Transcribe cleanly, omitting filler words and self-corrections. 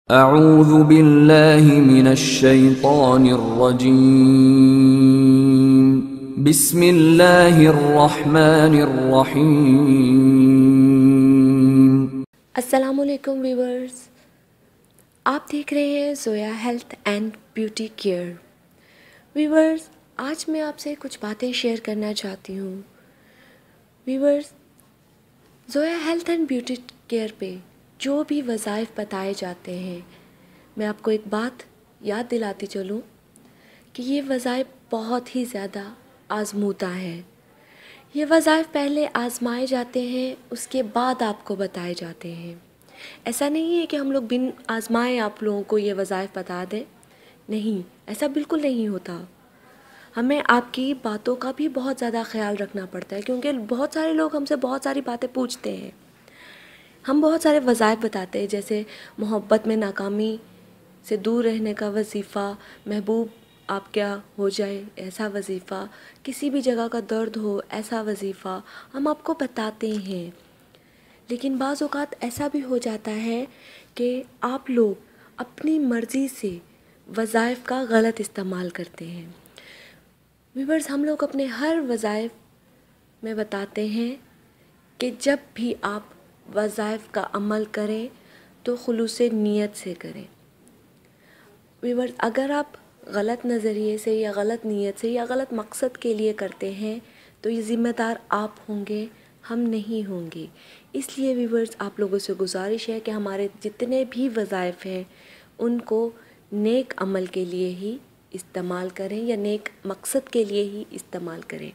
अऊज़ु बिल्लाहि मिनश शैतानिर रजीम। बिस्मिल्लाहिर रहमानिर रहीम। अस्सलामुअलैकुम व्यूवर्स, आप देख रहे हैं Zoya health and beauty care. Viewers, आज मैं आपसे कुछ बातें शेयर करना चाहती हूँ। Viewers, Zoya health and beauty care पे जो भी वज़ाइफ बताए जाते हैं, मैं आपको एक बात याद दिलाती चलूँ कि ये वज़ाइफ बहुत ही ज़्यादा आज़मूदा है। ये वज़ाइफ पहले आज़माए जाते हैं, उसके बाद आपको बताए जाते हैं। ऐसा नहीं है कि हम लोग बिन आज़माए आप लोगों को ये वज़ाइफ बता दें। नहीं, ऐसा बिल्कुल नहीं होता। हमें आपकी बातों का भी बहुत ज़्यादा ख़्याल रखना पड़ता है, क्योंकि बहुत सारे लोग हमसे बहुत सारी बातें पूछते हैं। हम बहुत सारे वज़ाइफ बताते हैं, जैसे मोहब्बत में नाकामी से दूर रहने का वजीफ़ा, महबूब आप क्या हो जाए ऐसा वजीफ़ा, किसी भी जगह का दर्द हो ऐसा वजीफ़ा हम आपको बताते हैं। लेकिन बाज़ औक़ात ऐसा भी हो जाता है कि आप लोग अपनी मर्ज़ी से वज़ाइफ का गलत इस्तेमाल करते हैं। व्यूअर्स, हम लोग अपने हर वज़ाइफ में बताते हैं कि जब भी आप वज़ाइफ का अमल करें तो खुलूसे नीयत से करें। व्यूअर्स, अगर आप गलत नज़रिए से या गलत नीयत से या गलत मकसद के लिए करते हैं तो ये ज़िम्मेदार आप होंगे, हम नहीं होंगे। इसलिए व्यूअर्स, आप लोगों से गुजारिश है कि हमारे जितने भी वज़ाइफ हैं उनको नेक अमल के लिए ही इस्तेमाल करें या नेक मकसद के लिए ही इस्तेमाल करें।